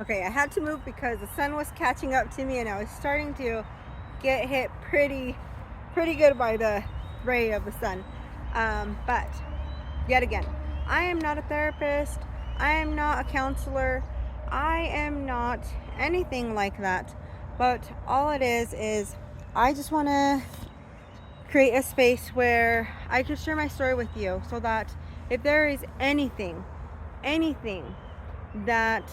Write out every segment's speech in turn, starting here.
Okay, I had to move because the sun was catching up to me and I was starting to get hit pretty good by the ray of the sun. But yet again, I am not a therapist. I am not a counselor. I am not anything like that. But all it is I just want to create a space where I can share my story with you so that if there is anything that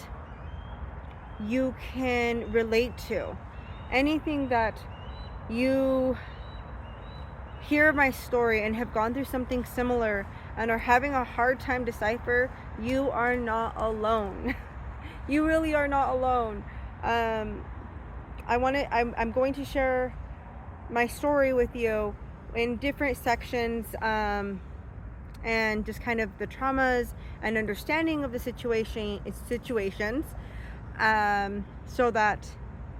you can relate to, anything that you hear my story and have gone through something similar and are having a hard time decipher, you are not alone. You really are not alone. Um, I'm going to share my story with you in different sections, and just kind of the traumas and understanding of the situations, so that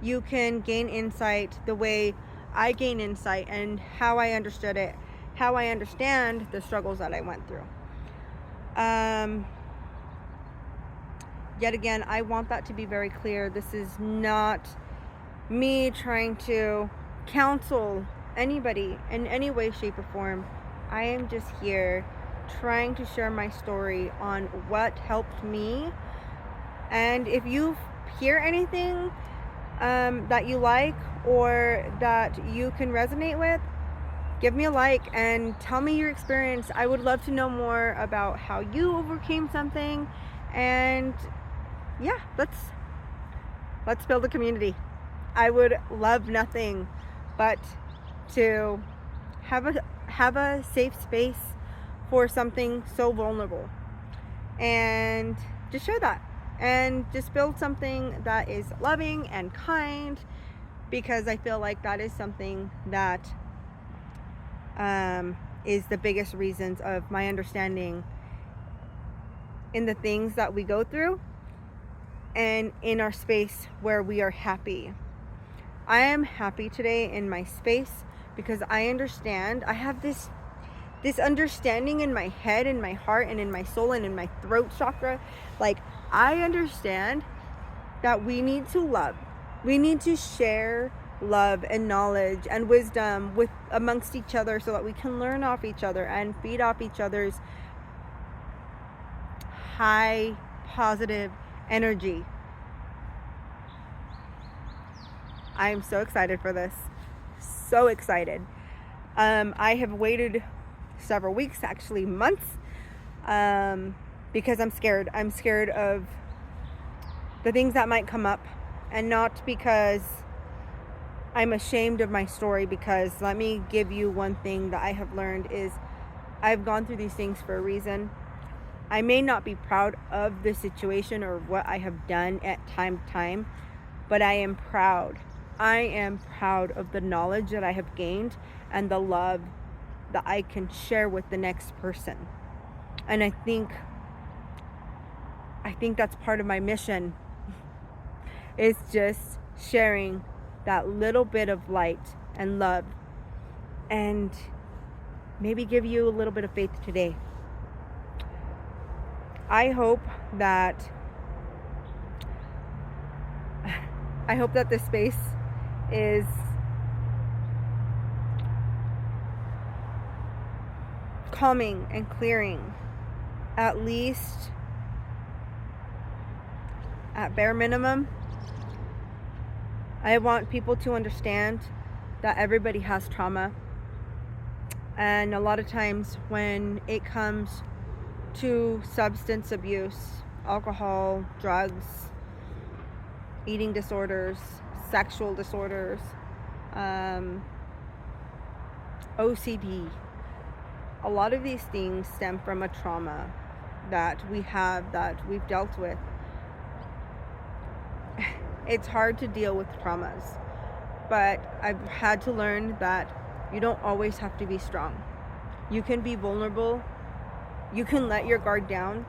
you can gain insight the way I gain insight and how I understood it, how I understand the struggles that I went through. Um, Yet again, I want that to be very clear. This is not me trying to counsel anybody in any way, shape, or form. I am just here trying to share my story on what helped me. And if you hear anything that you like or that you can resonate with, give me a like and tell me your experience. I would love to know more about how you overcame something. And yeah, let's build a community. I would love nothing but to have a safe space for something so vulnerable, and just share that and just build something that is loving and kind, because I feel like that is something that is the biggest reasons of my understanding in the things that we go through and in our space where we are happy. I am happy today in my space because I understand. I have this understanding in my head, in my heart, and in my soul, and in my throat chakra. Like, I understand that we need to love. We need to share love and knowledge and wisdom with amongst each other so that we can learn off each other and feed off each other's high positive energy. I am so excited for this. So excited. I have waited several weeks, actually months, because I'm scared. I'm scared of the things that might come up, and not because I'm ashamed of my story, because let me give you one thing that I have learned is I've gone through these things for a reason. I may not be proud of the situation or what I have done at time, but I am proud. I am proud of the knowledge that I have gained and the love that I can share with the next person. And I think that's part of my mission, is just sharing that little bit of light and love, and maybe give you a little bit of faith today. I hope that this space is calming and clearing, at least at bare minimum. I want people to understand that everybody has trauma, and a lot of times when it comes to substance abuse, alcohol, drugs, eating disorders, sexual disorders, OCD, a lot of these things stem from a trauma that we've dealt with. It's hard to deal with traumas, but I've had to learn that you don't always have to be strong. You can be vulnerable. You can let your guard down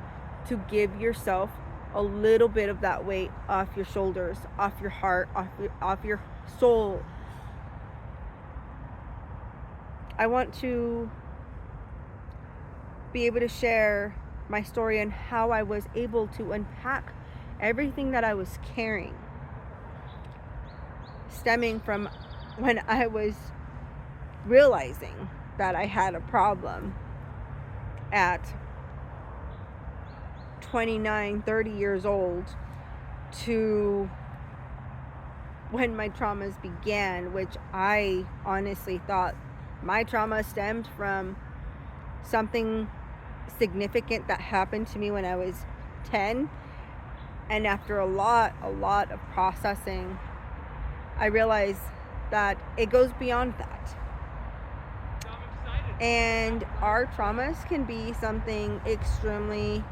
to give yourself a little bit of that weight off your shoulders, off your heart, off your soul. I want to be able to share my story and how I was able to unpack everything that I was carrying, stemming from when I was realizing that I had a problem at 29, 30 years old, to when my traumas began, which I honestly thought my trauma stemmed from something significant that happened to me when I was 10. And after a lot of processing, I realized that it goes beyond that. And our traumas can be something extremely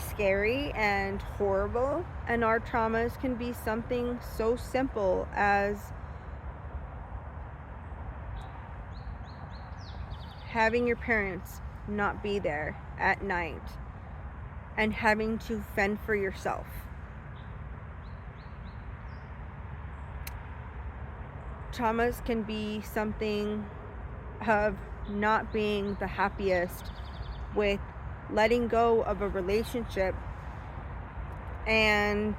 scary and horrible, and our traumas can be something so simple as having your parents not be there at night and having to fend for yourself. Traumas can be something of not being the happiest with letting go of a relationship and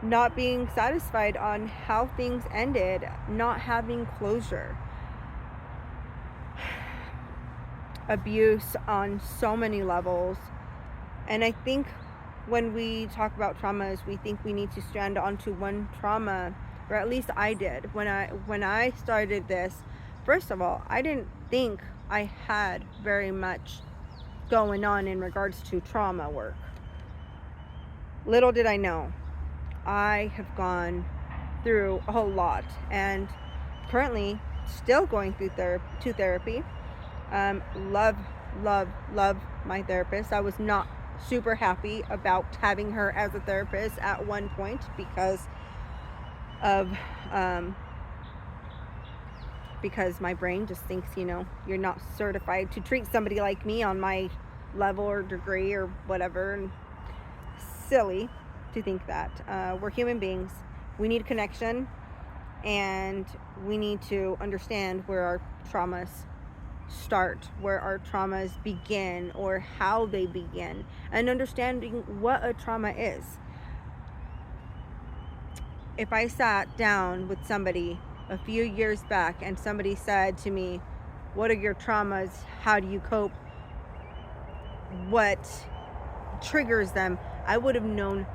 not being satisfied on how things ended, not having closure. Abuse on so many levels. And I think when we talk about traumas, we think we need to strand onto one trauma, or at least I did. When I started this, first of all, I didn't think I had very much going on in regards to trauma work. Little did I know, I have gone through a whole lot, and currently still going through therapy. Love my therapist. I was not super happy about having her as a therapist at one point because my brain just thinks, you're not certified to treat somebody like me on my level or degree or whatever. And silly to think that. We're human beings. We need connection, and we need to understand where our traumas start, where our traumas begin, or how they begin, and understanding what a trauma is. If I sat down with somebody a few years back and somebody said to me, what are your traumas? How do you cope? What triggers them? I would have known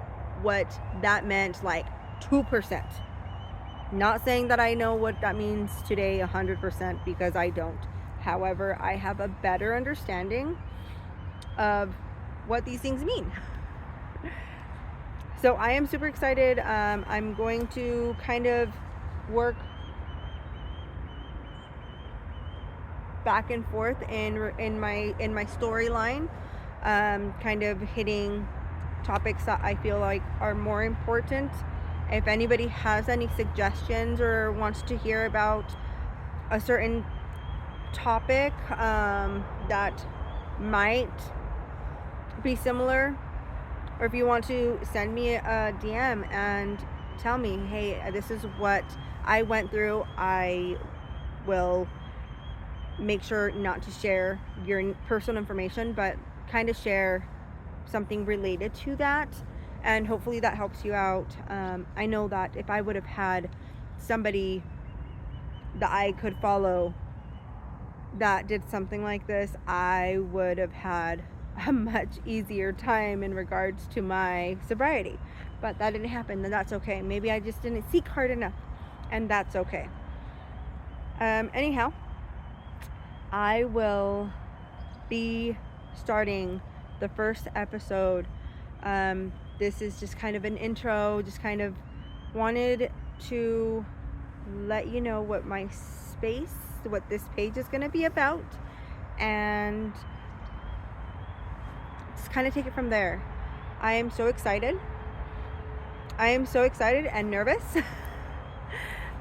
what that meant, like 2%. Not saying that I know what that means today 100%, because I don't. However, I have a better understanding of what these things mean. So I am super excited. I'm going to kind of work back and forth in my storyline, kind of hitting topics that I feel like are more important. If anybody has any suggestions or wants to hear about a certain topic that might be similar, or if you want to send me a DM and tell me, hey, this is what I went through, I will make sure not to share your personal information, but kind of share something related to that, and hopefully that helps you out. I know that if I would have had somebody that I could follow that did something like this, I would have had a much easier time in regards to my sobriety. But that didn't happen, and that's okay. Maybe I just didn't seek hard enough, and that's okay. Anyhow, I will be starting the first episode. This is just kind of an intro, just kind of wanted to let you know what my space, what this page is going to be about, and just kind of take it from there. I am so excited and nervous.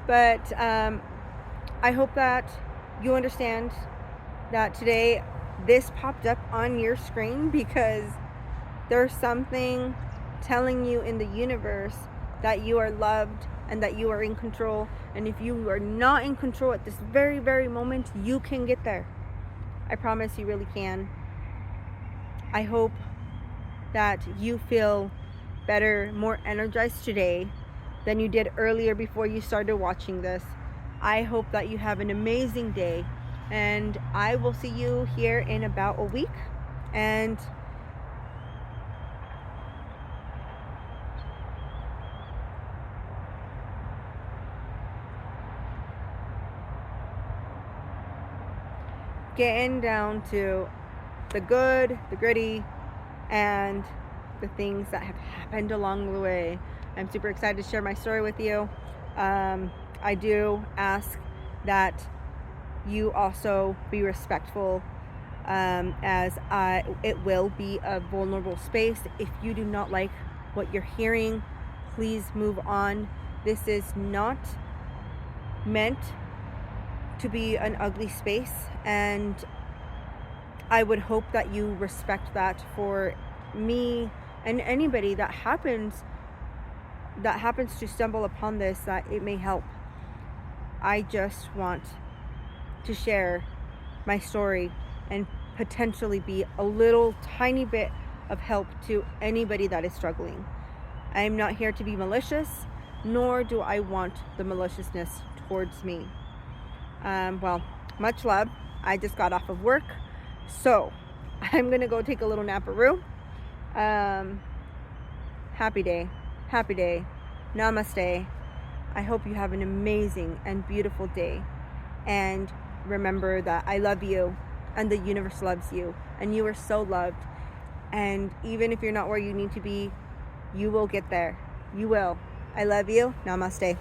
But I hope that you understand that today this popped up on your screen because there's something telling you in the universe that you are loved and that you are in control. And if you are not in control at this very, very moment, you can get there. I promise you really can. I hope that you feel better, more energized today than you did earlier before you started watching this. I hope that you have an amazing day, and I will see you here in about a week. And getting down to the good, the gritty, and the things that have happened along the way. I'm super excited to share my story with you. I do ask that you also be respectful, as it will be a vulnerable space. If you do not like what you're hearing, please move on. This is not meant to be an ugly space, and I would hope that you respect that for me and anybody that happens to stumble upon this, that it may help. I just want to share my story and potentially be a little tiny bit of help to anybody that is struggling. I am not here to be malicious, nor do I want the maliciousness towards me. Well, much love. I just got off of work, so I'm gonna go take a little naparoo. Happy day, happy day. Namaste. I hope you have an amazing and beautiful day. And remember that I love you, and the universe loves you, and you are so loved. And even if you're not where you need to be, you will get there. You will. I love you. Namaste.